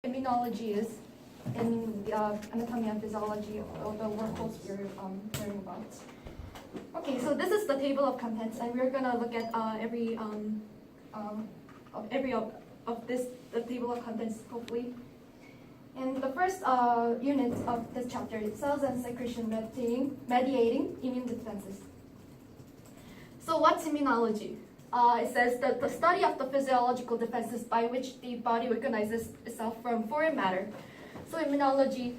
Immunology is in the anatomy and physiology of the workhorse we're learning about. Okay, so this is the table of contents, and we're gonna look at every of this the table of contents hopefully. And the first unit of this chapter is cells and secretion mediating immune defenses. So what's immunology? It says that the study of the physiological defenses by which the body recognizes itself from foreign matter. So immunology,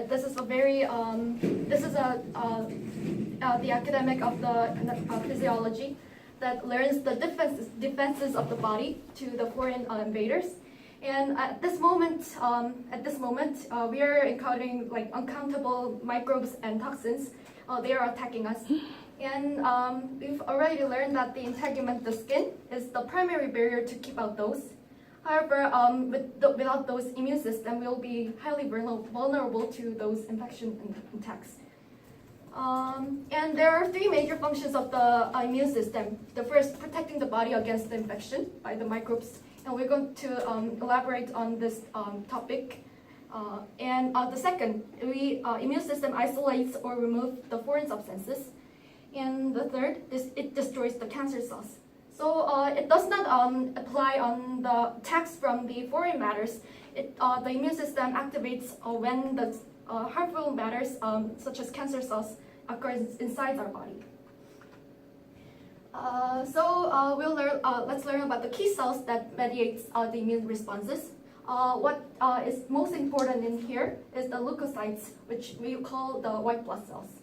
this is a very, the academic of the physiology that learns the defenses of the body to the foreign invaders. And at this moment, we are encountering like uncountable microbes and toxins. They are attacking us. And we've already learned that the integument, the skin, is the primary barrier to keep out those. However, without those immune system, we'll be highly vulnerable to those infection attacks. And there are three major functions of the immune system. The first, protecting the body against the infection by the microbes. And we're going to elaborate on this topic. And the second, immune system isolates or removes the foreign substances. And the third, it destroys the cancer cells. So it does not apply on the attacks from the foreign matters. The immune system activates when the harmful matters, such as cancer cells, occurs inside our body. Let's learn about the key cells that mediates the immune responses. What is most important in here is the leukocytes, which we call the white blood cells.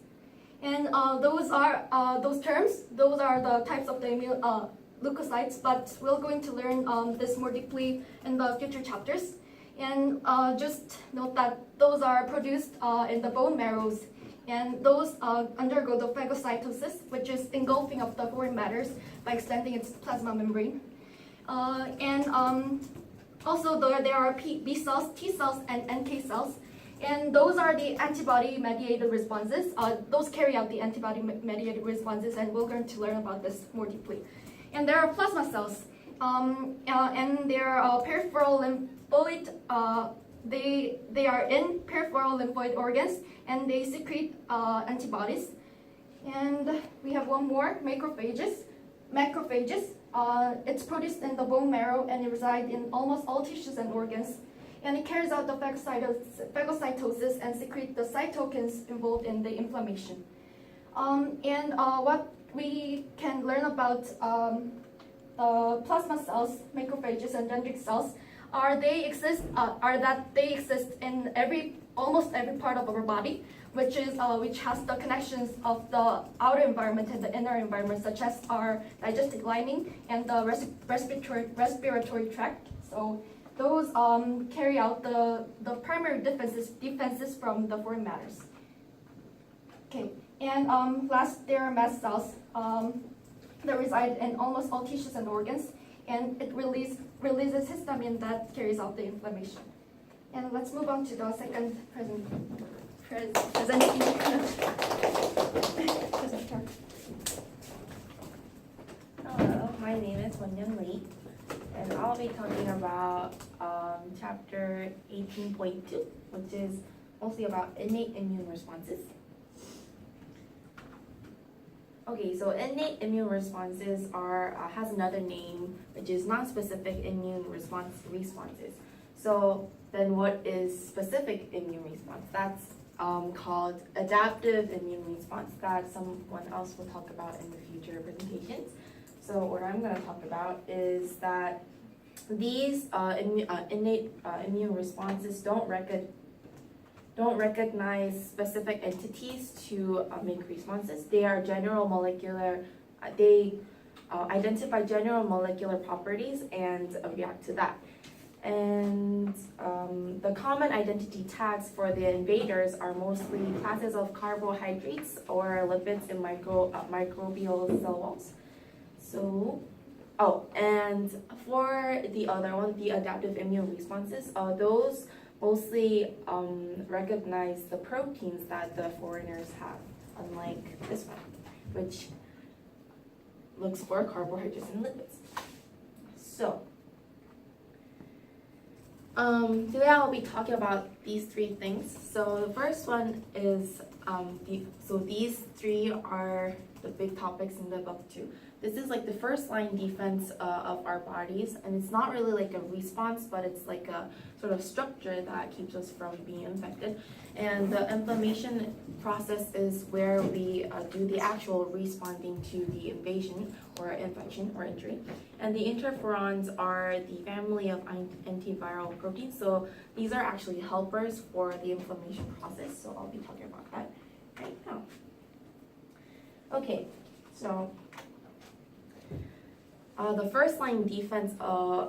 And those are the types of the immune leukocytes, but we're going to learn this more deeply in the future chapters. And just note that those are produced in the bone marrows, and those undergo the phagocytosis, which is engulfing of the foreign matters by extending its plasma membrane. Also there are B cells, T cells, and NK cells. And those are the antibody-mediated responses. Those carry out the antibody-mediated responses, and we're going to learn about this more deeply. And there are plasma cells, and they're peripheral lymphoid. They are in peripheral lymphoid organs, and they secrete antibodies. And we have one more, macrophages. It's produced in the bone marrow, and it resides in almost all tissues and organs. And it carries out the phagocytosis and secretes the cytokines involved in the inflammation. What we can learn about the plasma cells, macrophages, and dendritic cells are that they exist in almost every part of our body, which has the connections of the outer environment and the inner environment, such as our digestive lining and the respiratory tract. So those carry out the primary defenses from the foreign matters. Okay, and last, there are mast cells that reside in almost all tissues and organs, and it releases histamine that carries out the inflammation. And let's move on to the second presentation. Hello, my name is Wenyan Lee, and I'll be talking about chapter 18.2, which is mostly about innate immune responses. Okay, so innate immune responses has another name, which is non-specific immune responses. So then what is specific immune response? That's called adaptive immune response that someone else will talk about in the future presentations. So what I'm going to talk about is that these innate immune responses don't recognize specific entities to make responses. They are general molecular. They identify general molecular properties and react to that. And the common identity tags for the invaders are mostly classes of carbohydrates or lipids in microbial cell walls. So, and for the other one, the adaptive immune responses, those mostly recognize the proteins that the foreigners have, unlike this one, which looks for carbohydrates and lipids. So, Today I'll be talking about these three things. So the first one is these three are the big topics in the book too. This is like the first line defense of our bodies, and it's not really like a response, but it's like a sort of structure that keeps us from being infected. And the inflammation process is where we do the actual responding to the invasion or infection or injury. And the interferons are the family of antiviral proteins. So these are actually helpers for the inflammation process. So I'll be talking about that right now. Okay, so the first line defense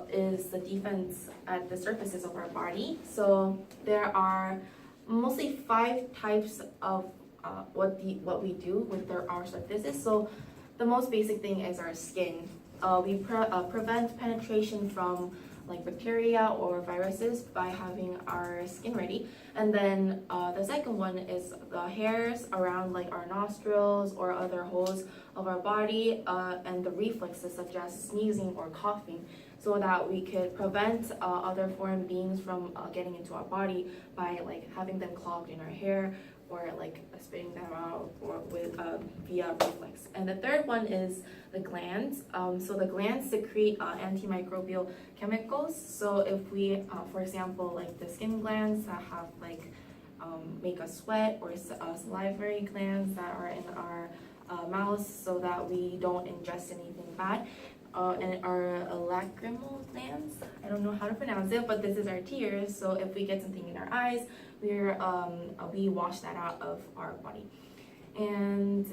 is the defense at the surfaces of our body. So there are mostly 5 types of what we do with our surfaces. So the most basic thing is our skin. We prevent penetration from like bacteria or viruses by having our skin ready. And then the second one is the hairs around like our nostrils or other holes of our body, and the reflexes such as sneezing or coughing, so that we could prevent other foreign beings from getting into our body by like having them clogged in our hair or like spitting them out or with via reflex. And the third one is the glands. So the glands secrete antimicrobial chemicals. So if we, for example, like the skin glands that have like make us sweat, or salivary glands that are in our mouths so that we don't ingest anything bad. And our lacrimal glands, I don't know how to pronounce it, but this is our tears. So if we get something in our eyes, we wash that out of our body. And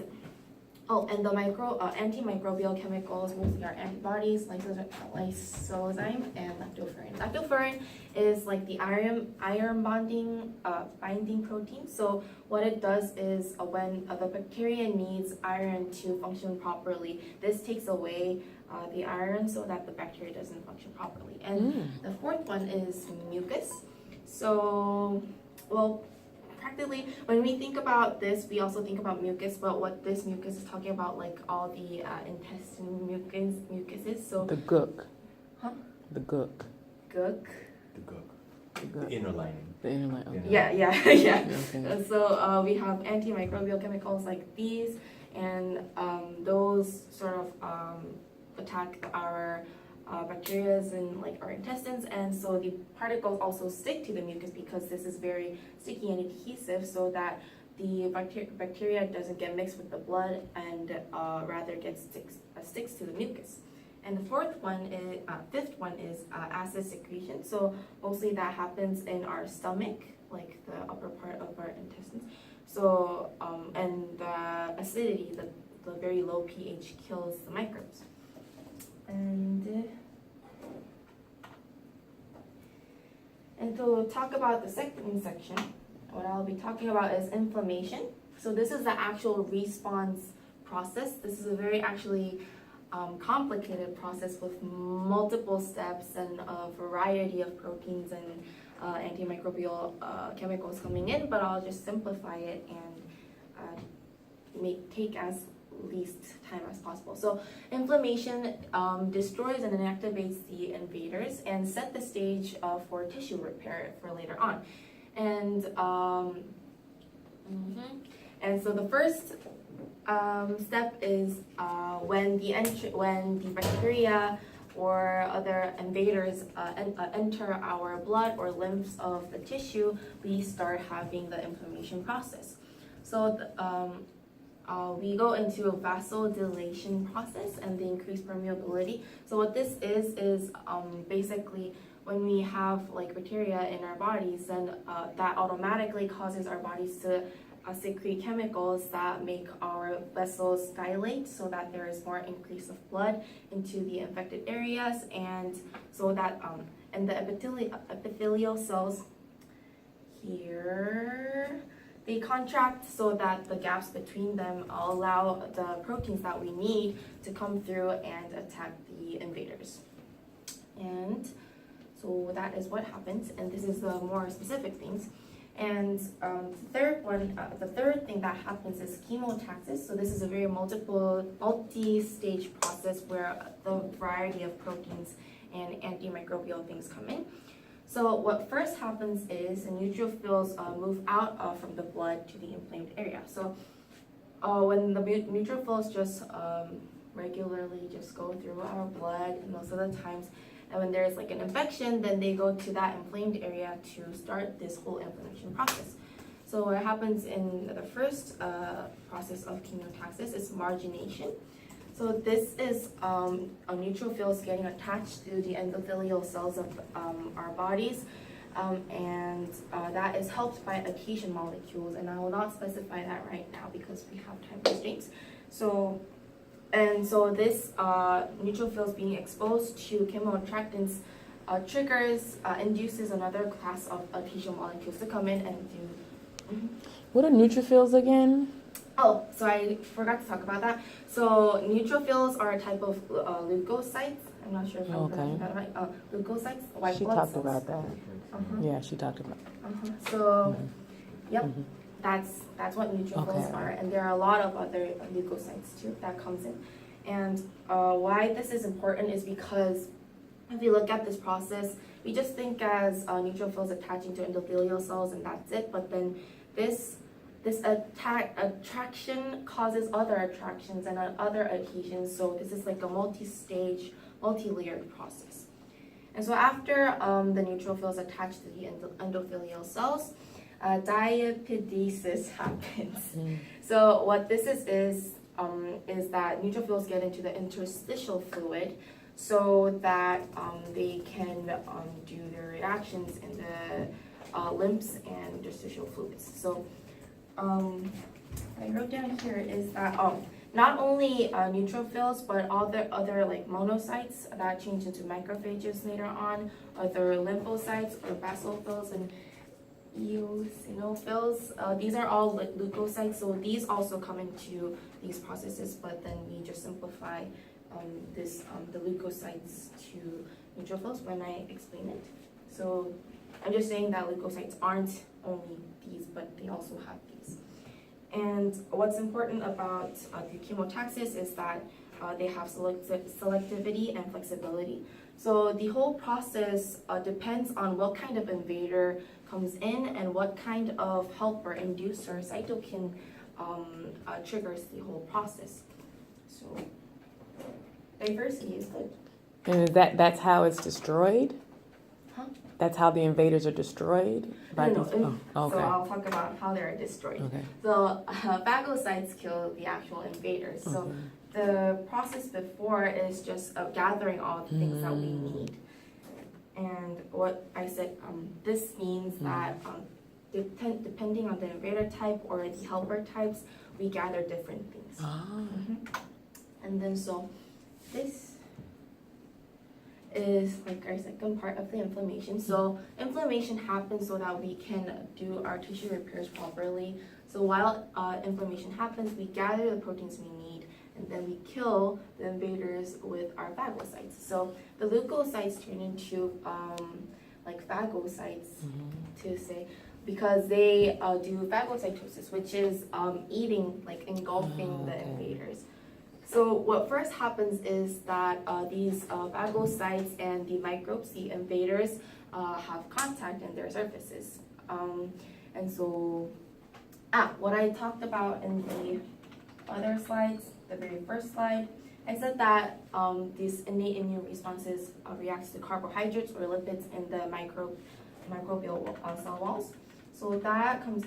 and the antimicrobial chemicals, mostly are antibodies, lysozyme and lactoferrin. Lactoferrin is like the iron binding protein. So what it does is when the bacteria needs iron to function properly, this takes away the iron so that the bacteria doesn't function properly. And the fourth one is mucus. So, well, practically, when we think about this, we also think about mucus, but what this mucus is talking about, like all the intestine mucuses. So the gook. Huh? The gook. Gook. The gook. The gook. The inner lining. The inner lining. Okay. Yeah. Okay. So we have antimicrobial chemicals like these, and those sort of attack our bacteria in like our intestines, and so the particles also stick to the mucus because this is very sticky and adhesive, so that the bacteria doesn't get mixed with the blood and rather sticks to the mucus. And the fifth one is acid secretion. So mostly that happens in our stomach, like the upper part of our intestines. So and the acidity, the very low pH kills the microbes. And to talk about the second section, what I'll be talking about is inflammation. So this is the actual response process. This is a very actually complicated process with multiple steps and a variety of proteins and antimicrobial chemicals coming in, but I'll just simplify it and take as least time as possible. So inflammation destroys and inactivates the invaders and set the stage for tissue repair for later on. And and so the first step is when the bacteria or other invaders enter our blood or lymphs of the tissue, we start having the inflammation process. So we go into a vasodilation process and the increased permeability. So what this is basically when we have like bacteria in our bodies, then that automatically causes our bodies to secrete chemicals that make our vessels dilate, so that there is more increase of blood into the infected areas, and so that and the epithelial cells here, they contract so that the gaps between them allow the proteins that we need to come through and attack the invaders. And so that is what happens, and this is the more specific things. And the third thing that happens is chemotaxis. So this is a very multi-stage process where the variety of proteins and antimicrobial things come in. So what first happens is the neutrophils move out from the blood to the inflamed area. So when the neutrophils just regularly just go through our blood most of the times, and when there's like an infection, then they go to that inflamed area to start this whole inflammation process. So what happens in the first process of chemotaxis is margination. So this is neutrophils getting attached to the endothelial cells of our bodies, and that is helped by adhesion molecules, and I will not specify that right now because we have time constraints. So this neutrophils being exposed to chemoattractants induces another class of adhesion molecules to come in and do. What are neutrophils again? Oh, so I forgot to talk about that. So neutrophils are a type of leukocytes. I'm not sure if I'm pronouncing that right. Leukocytes, white She blood talked cells. about that. Uh-huh. Yeah, she talked about. So, yep, that's what neutrophils Okay. are, and there are a lot of other leukocytes too that comes in. And why this is important is because if you look at this process, we just think as neutrophils attaching to endothelial cells and that's it. But then this attraction causes other attractions and other adhesions. So this is like a multi-stage, multi-layered process. And so after the neutrophils attach to the endothelial cells, diapedesis happens. So what this is that neutrophils get into the interstitial fluid so that they can do their reactions in the lymphs and interstitial fluids. So what I wrote down here is that not only neutrophils, but all the other like monocytes that change into macrophages later on, other lymphocytes or basophils and eosinophils. These are all leukocytes, so these also come into these processes, but then we just simplify the leukocytes to neutrophils when I explain it. So I'm just saying that leukocytes aren't only these, but they also have these. And what's important about the chemotaxis is that they have selectivity and flexibility. So the whole process depends on what kind of invader comes in and what kind of helper, inducer, cytokine triggers the whole process. So diversity is good. And that's how it's destroyed? Huh? That's how the invaders are destroyed? No. Oh, okay. So I'll talk about how they're destroyed. Okay. So phagocytes kill the actual invaders. So the process before is just gathering all the things that we need. And what I said, this means that depending on the invader type or the helper types, we gather different things. And then so this is like our second part of the inflammation. So inflammation happens so that we can do our tissue repairs properly. So while inflammation happens, we gather the proteins we need, and then we kill the invaders with our phagocytes. So the leukocytes turn into like phagocytes to say, because they do phagocytosis, which is eating, like engulfing the invaders. So what first happens is that these phagocytes and the microbes, the invaders, have contact in their surfaces. And so, what I talked about in the other slides, the very first slide, I said that these innate immune responses reacts to carbohydrates or lipids in the microbial cell walls. So that comes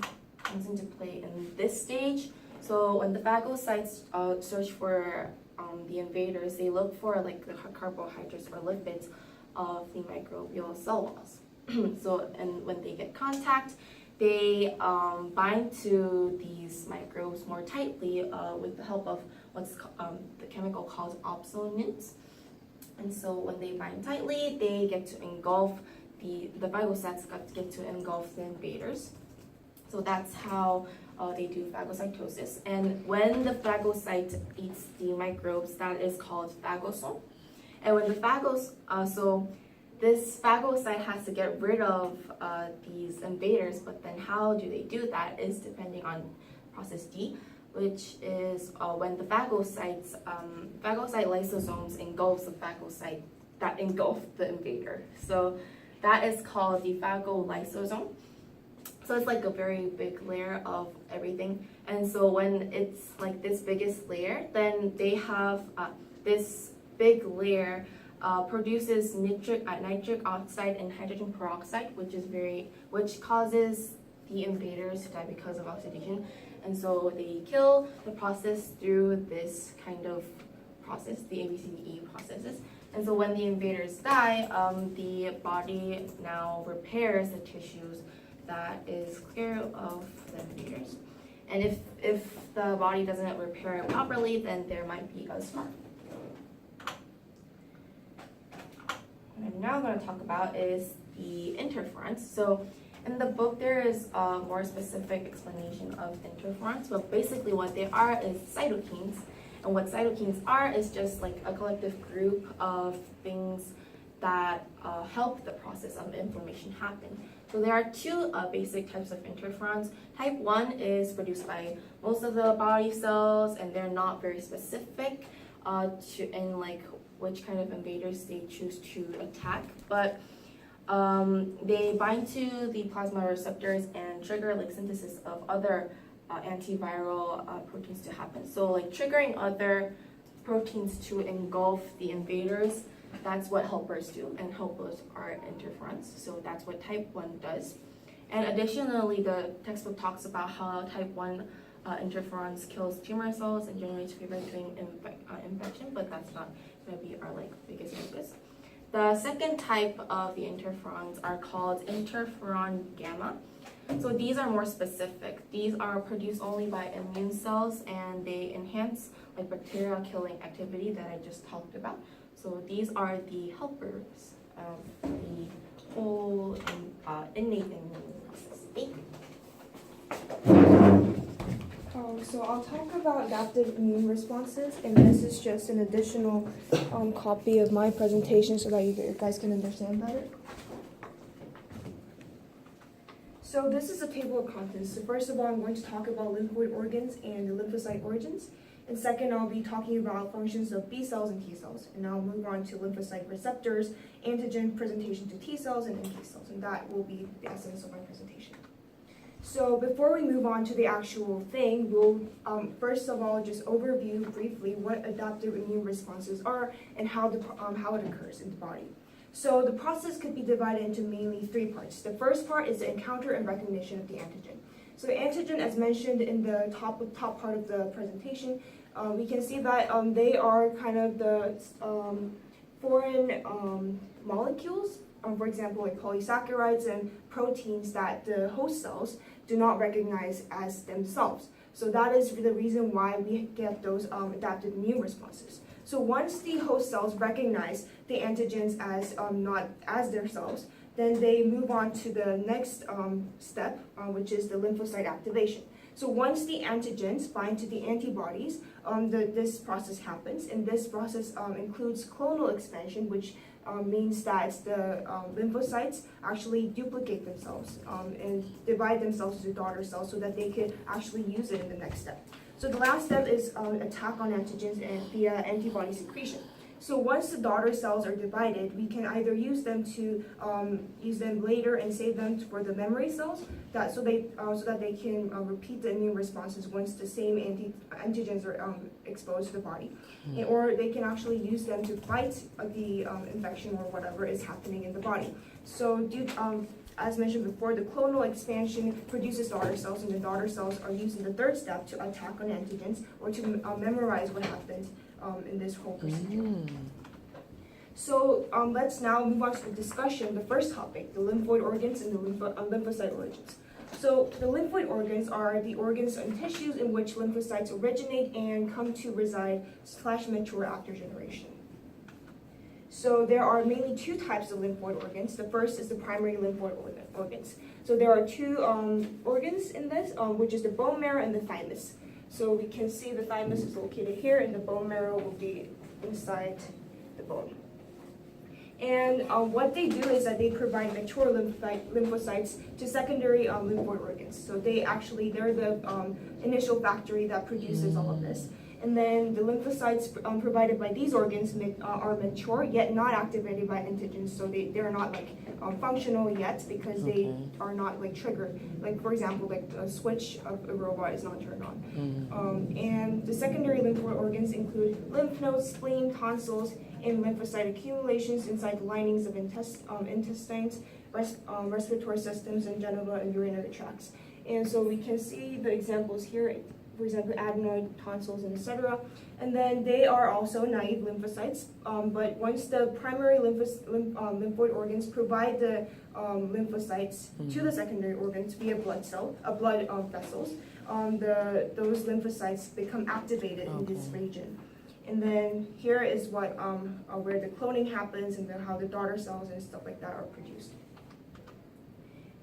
into play in this stage. So when the phagocytes search for the invaders, they look for like the carbohydrates or lipids of the microbial cell walls. And when they get contact, they bind to these microbes more tightly with the help of what's the chemical called opsonins. And so when they bind tightly, they get to engulf the phagocytes get to engulf the invaders. So that's how they do phagocytosis. And when the phagocyte eats the microbes, that is called phagosome. And when the so this phagocyte has to get rid of these invaders, but then how do they do that is depending on process D, which is when the phagocyte lysosomes engulfs the phagocyte that engulf the invader. So that is called the phagolysosome. So it's like a very big layer of everything. And so when it's like this biggest layer, then they have this big layer produces nitric oxide and hydrogen peroxide, which causes the invaders to die because of oxidation. And so they kill the process through this kind of process, the ABCDE processes. And so when the invaders die, the body now repairs the tissues that is clear of the invaders. And if the body doesn't repair it properly, then there might be a scar. What I'm now going to talk about is the interferons. So in the book, there is a more specific explanation of interferons, but basically what they are is cytokines. And what cytokines are is just like a collective group of things that help the process of inflammation happen. So there are two basic types of interferons. Type 1 is produced by most of the body cells, and they're not very specific in like which kind of invaders they choose to attack, but they bind to the plasma receptors and trigger like synthesis of other antiviral proteins to happen. So like triggering other proteins to engulf the invaders, that's what helpers do, and helpers are interferons. So that's what type 1 does. And additionally, the textbook talks about how type 1 interferons kills tumor cells and generates preventing infection, but that's not going to be our like biggest focus. The second type of the interferons are called interferon gamma. So these are more specific. These are produced only by immune cells, and they enhance like bacteria killing activity that I just talked about. So these are the helpers of the whole innate immune process. So I'll talk about adaptive immune responses, and this is just an additional copy of my presentation so that you guys can understand better. So this is a table of contents. So first of all, I'm going to talk about lymphoid organs and the lymphocyte origins. And second, I'll be talking about functions of B cells and T cells. And I'll move on to lymphocyte receptors, antigen presentation to T cells and NK cells. And that will be the essence of my presentation. So before we move on to the actual thing, we'll first of all just overview briefly what adaptive immune responses are and how it occurs in the body. So the process could be divided into mainly three parts. The first part is the encounter and recognition of the antigen. So the antigen, as mentioned in the top part of the presentation, we can see that they are kind of the foreign molecules, for example, like polysaccharides and proteins that the host cells do not recognize as themselves. So that is the reason why we get those adaptive immune responses. So once the host cells recognize the antigens as not as their cells, then they move on to the next step, which is the lymphocyte activation. So once the antigens bind to the antibodies, this process happens, and this process includes clonal expansion, which means that the lymphocytes actually duplicate themselves and divide themselves into daughter cells so that they can actually use it in the next step. So the last step is attack on antigens and via antibody secretion. So once the daughter cells are divided, we can either use them later and save them for the memory cells, so that they can repeat the immune responses once the same antigens are exposed to the body, or they can actually use them to fight the infection or whatever is happening in the body. So as mentioned before, the clonal expansion produces daughter cells, and the daughter cells are used in the third step to attack on antigens or to memorize what happened in this whole procedure. So let's now move on to the discussion, the first topic, the lymphoid organs and the lymphocyte origins. So the lymphoid organs are the organs and tissues in which lymphocytes originate and come to reside / mature after generation. So there are mainly two types of lymphoid organs. The first is the primary lymphoid organs. So there are two organs in this, which is the bone marrow and the thymus. So we can see the thymus is located here, and the bone marrow will be inside the bone. And what they do is that they provide mature lymphocytes to secondary lymphoid organs. So they're the initial factory that produces all of this. And then the lymphocytes provided by these organs are mature yet not activated by antigens, so they're not like functional yet because they are not like triggered. Like for example, like a switch of a robot is not turned on. And the secondary lymphoid organs include lymph nodes, spleen, tonsils, and lymphocyte accumulations inside the linings of intestines, respiratory systems, and genital and urinary tracts. And so we can see the examples here, for example, adenoid, tonsils, and etc. And then they are also naive lymphocytes, but once the primary lymphoid organs provide the lymphocytes to the secondary organs via blood vessels, those lymphocytes become activated in this region. And then here is what where the cloning happens and then how the daughter cells and stuff like that are produced.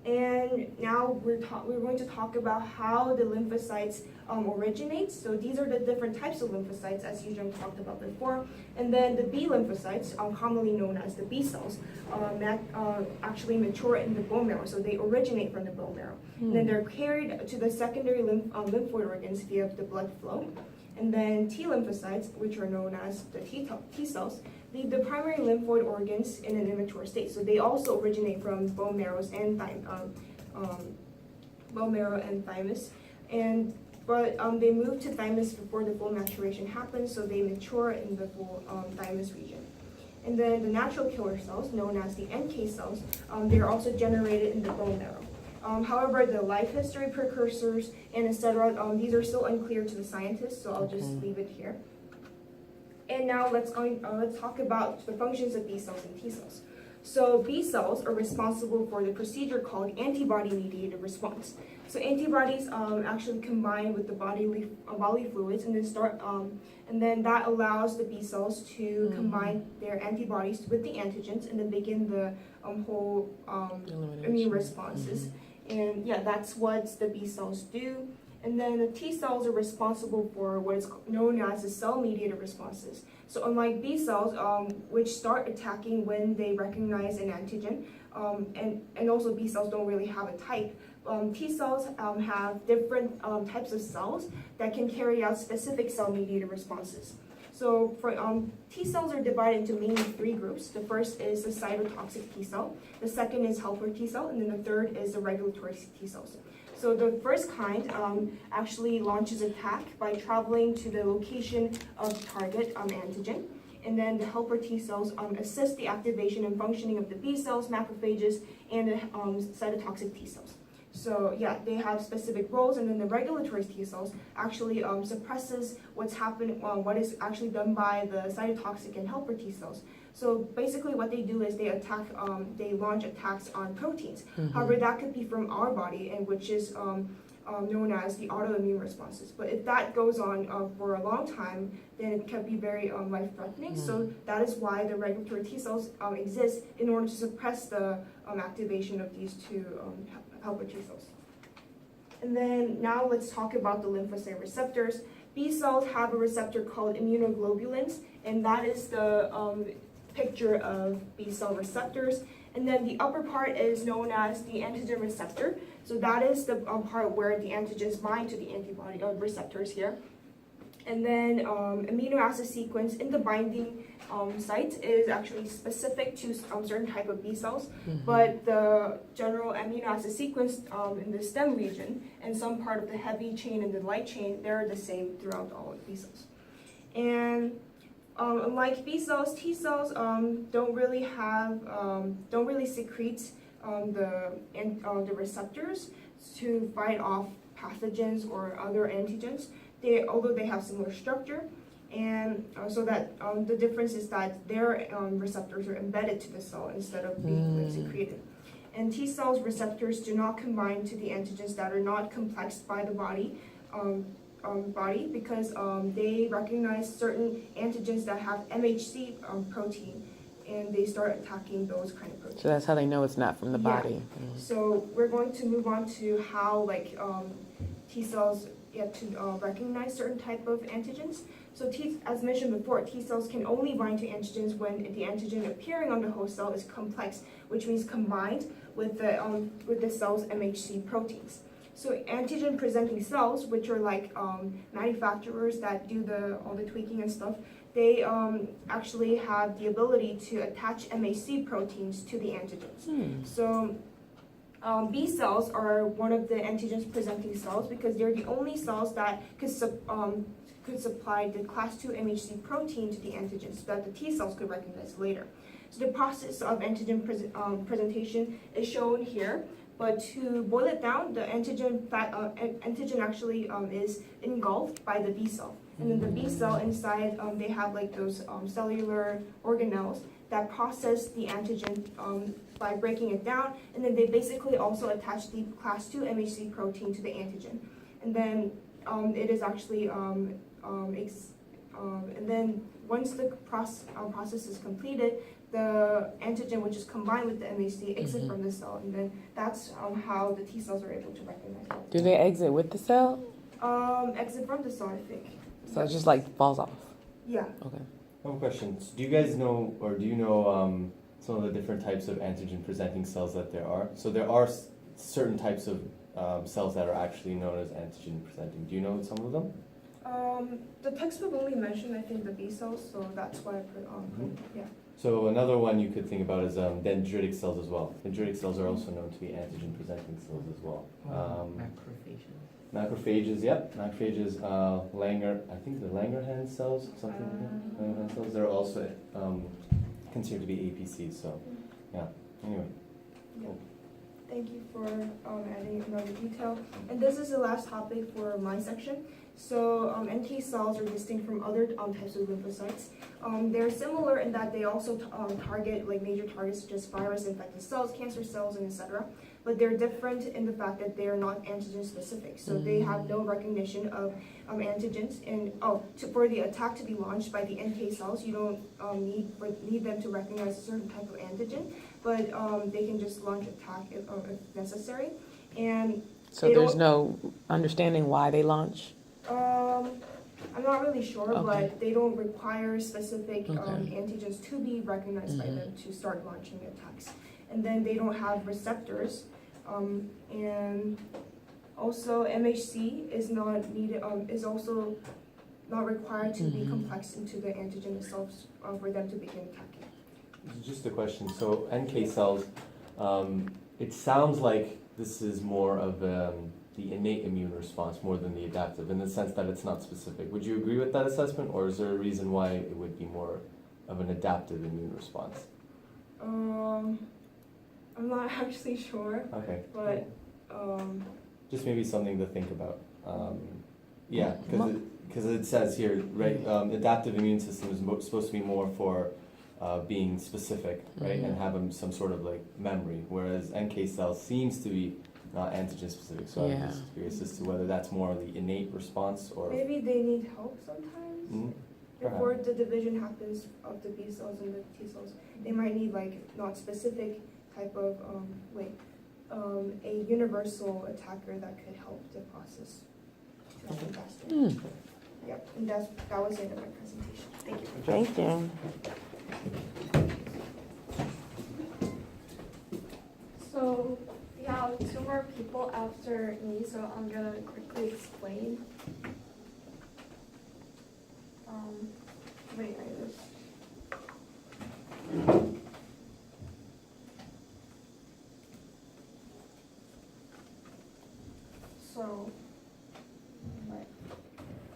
And now we're going to talk about how the lymphocytes originate. So these are the different types of lymphocytes, as Yujung talked about before. And then the B lymphocytes, commonly known as the B cells, actually mature in the bone marrow. So they originate from the bone marrow. And then they're carried to the secondary lymphoid organs via the blood flow. And then T lymphocytes, which are known as the T cells, leave the primary lymphoid organs in an immature state. So they also originate from bone marrow and thymus. But they move to thymus before the full maturation happens, so they mature in the full thymus region. And then the natural killer cells, known as the NK cells, they are also generated in the bone marrow. However, the life history precursors and etc., these are still unclear to the scientists, so I'll just leave it here. And now let's talk about the functions of B cells and T cells. So B cells are responsible for the procedure called antibody-mediated response. So antibodies actually combine with the bodily fluids and then that allows the B cells to combine their antibodies with the antigens and then begin the whole immune responses. And yeah, that's what the B cells do. And then the T cells are responsible for what is known as the cell-mediated responses. So unlike B cells, which start attacking when they recognize an antigen, and also B cells don't really have a type, T cells have different types of cells that can carry out specific cell-mediated responses. So for T cells are divided into mainly three groups. The first is the cytotoxic T cell, the second is helper T cell, and then the third is the regulatory T cells. So the first kind actually launches attack by traveling to the location of the target antigen. And then the helper T cells assist the activation and functioning of the B cells, macrophages, and the cytotoxic T cells. So yeah, they have specific roles, and then the regulatory T cells actually suppresses what's happening, what is actually done by the cytotoxic and helper T cells. So basically what they do is they launch attacks on proteins. However, that could be from our body, and which is known as the autoimmune responses. But if that goes on for a long time, then it can be very life-threatening. So that is why the regulatory T cells exist in order to suppress the activation of these two helper T cells. And then now let's talk about the lymphocyte receptors. B cells have a receptor called immunoglobulins, and that is the picture of B cell receptors. And then the upper part is known as the antigen receptor. So that is the part where the antigens bind to the antibody receptors here. And then amino acid sequence in the binding site is actually specific to certain type of B cells, but the general amino acid sequence in the stem region and some part of the heavy chain and the light chain, they're the same throughout all of B cells. And unlike B cells, T cells don't really secrete the receptors to fight off pathogens or other antigens. Although they have similar structure, and so that the difference is that their receptors are embedded to the cell instead of being secreted. And T cells receptors do not combine to the antigens that are not complexed by the body because they recognize certain antigens that have MHC protein, and they start attacking those kind of proteins. So that's how they know it's not from the body. So we're going to move on to how T cells get to recognize certain type of antigens. So as mentioned before, T cells can only bind to antigens when the antigen appearing on the host cell is complex, which means combined with the cell's MHC proteins. So antigen presenting cells, which are like manufacturers that do all the tweaking and stuff, they actually have the ability to attach MHC proteins to the antigens. So B cells are one of the antigens presenting cells because they're the only cells that could supply the class 2 MHC protein to the antigen so that the T cells could recognize later. So the process of antigen presentation is shown here. But to boil it down, the antigen actually is engulfed by the B cell. And then the B cell inside, they have like those cellular organelles that process the antigen by breaking it down. And then they basically also attach the class 2 MHC protein to the antigen. And then it is actually, and then once the process is completed, the antigen, which is combined with the MHC, exit from the cell, and then that's how the T cells are able to recognize it. Do they exit with the cell? Exit from the cell, I think. So it just like falls off? Yeah. Okay. One question. Do you guys know, or do you know some of the different types of antigen presenting cells that there are? So there are certain types of cells that are actually known as antigen presenting. Do you know some of them? The textbook only mentioned, I think, the B cells, so that's why I put yeah. So another one you could think about is dendritic cells as well. Dendritic cells are also known to be antigen presenting cells as well. Macrophages, yep. Macrophages, I think the Langerhans cells, something like that. Langerhans cells, they're also considered to be APCs, so yeah. Anyway. Cool. Thank you for adding another detail. And this is the last topic for my section. So NK cells are distinct from other types of lymphocytes. They're similar in that they also target like major targets such as virus-infected cells, cancer cells, and etc. But they're different in the fact that they are not antigen specific. So they have no recognition of antigens. And for the attack to be launched by the NK cells, you don't need them to recognize a certain type of antigen, but they can just launch attack if necessary. And so there's no understanding why they launch? I'm not really sure, Okay. but they don't require specific antigens to be recognized by them to start launching attacks. And then they don't have receptors, and also MHC is not needed. Is also not required to be complex into the antigen itself for them to begin attacking. Just a question. So NK cells, it sounds like this is more of the innate immune response more than the adaptive, in the sense that it's not specific. Would you agree with that assessment, or is there a reason why it would be more of an adaptive immune response? I'm not actually sure, Okay. but Just maybe something to think about. Yeah, because it says here, right, adaptive immune system is supposed to be more for being specific, right, and have some sort of like memory, whereas NK cells seems to be not antigen specific. So I'm just curious as to whether that's more the innate response or maybe they need help sometimes. Before the division happens of the B cells and the T cells, they might need like not specific type of a universal attacker that could help the process to happen faster. Yep, and that was the end of my presentation. Thank you. Thank you. So we have two more people after me, so I'm gonna quickly explain. Wait,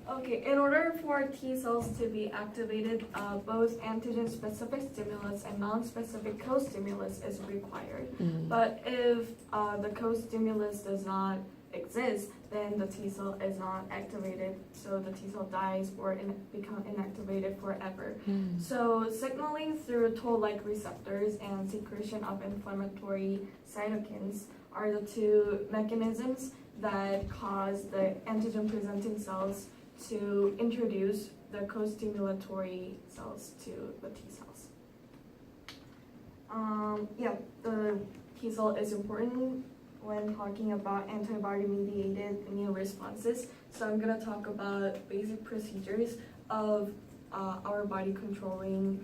okay, in order for T cells to be activated, both antigen-specific stimulus and non-specific co-stimulus is required. But if the co-stimulus does not exist, then the T cell is not activated, so the T cell dies or become inactivated forever. So signaling through toll-like receptors and secretion of inflammatory cytokines are the two mechanisms that cause the antigen-presenting cells to introduce the co-stimulatory cells to the T cells. The T cell is important when talking about antibody-mediated immune responses. So I'm gonna talk about basic procedures of our body controlling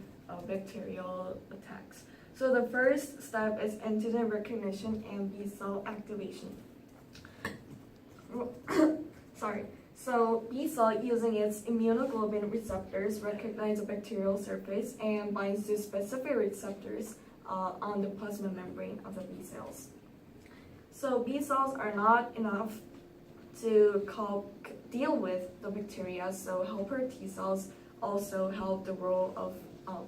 bacterial attacks. So the first step is antigen recognition and B cell activation. sorry. So B cell, using its immunoglobulin receptors, recognize the bacterial surface and binds to specific receptors on the plasma membrane of the B cells. So B cells are not enough to deal with the bacteria, so helper T cells also help the role of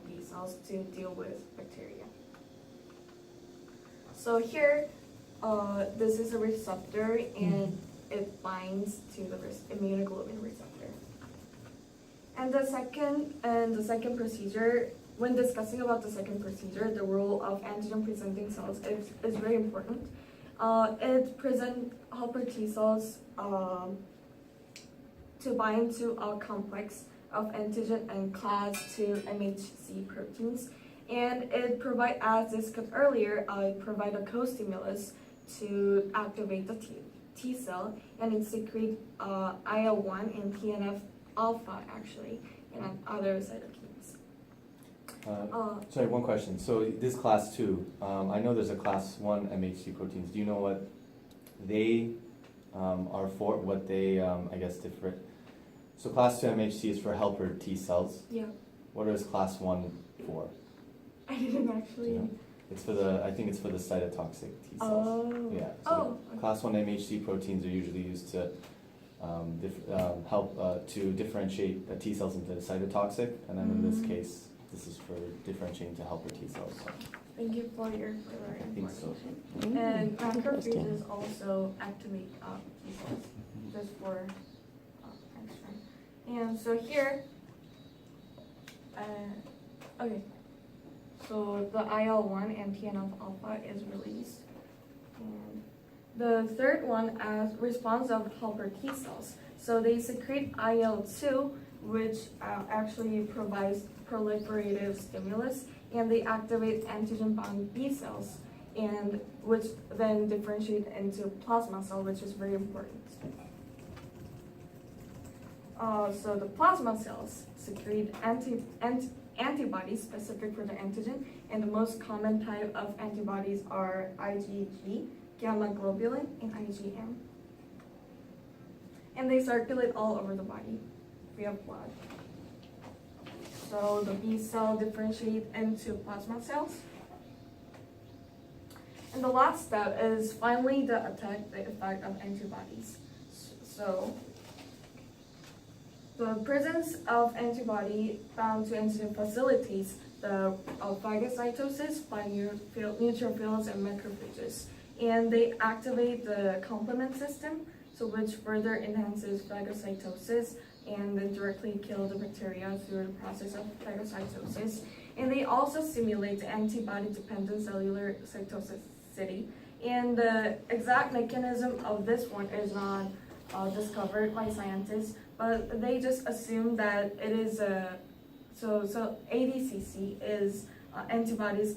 B cells to deal with bacteria. So here, this is a receptor and it binds to the immunoglobulin receptor. And the second procedure, when discussing about the second procedure, the role of antigen presenting cells is very important. It presents helper T cells to bind to a complex of antigen and class 2 MHC proteins. And it provide, as discussed earlier, it provide a co-stimulus to activate the T cell, and it secrete IL-1 and TNF alpha actually, and other cytokines. Sorry, one question. So this class 2, I know there's a class 1 MHC proteins. Do you know what they are for? What they, I guess, different? So class 2 MHC is for helper T cells. Yeah, What is class 1 for? I didn't actually. Do you know? It's for the, I think it's for the cytotoxic T cells. Oh. Yeah. So Oh. class 1 MHC proteins are usually used to help to differentiate the T cells into cytotoxic, and then in this case, this is for differentiating to helper T cells. So Thank you for your further I think so. information. And Interesting. macrophages also activate T cells just for extra. And so here, okay. So the IL-1 and TNF alpha is released. And the third one as response of helper T cells. So they secrete IL-2, which actually provides proliferative stimulus, and they activate antigen-bound B cells, and which then differentiate into plasma cell, which is very important. So the plasma cells secrete antibodies specific for the antigen, and the most common type of antibodies are IgG, gamma globulin, and IgM. And they circulate all over the body via blood. So the B cell differentiate into plasma cells. And the last step is finally the effect of antibodies. So the presence of antibody bound to antigen facilitates the phagocytosis by neutrophils and macrophages, and they activate the complement system, so which further enhances phagocytosis and then directly kill the bacteria through the process of phagocytosis. And they also stimulate the antibody-dependent cellular cytotoxicity. And the exact mechanism of this one is not discovered by scientists, but they just assume that it is so ADCC is antibodies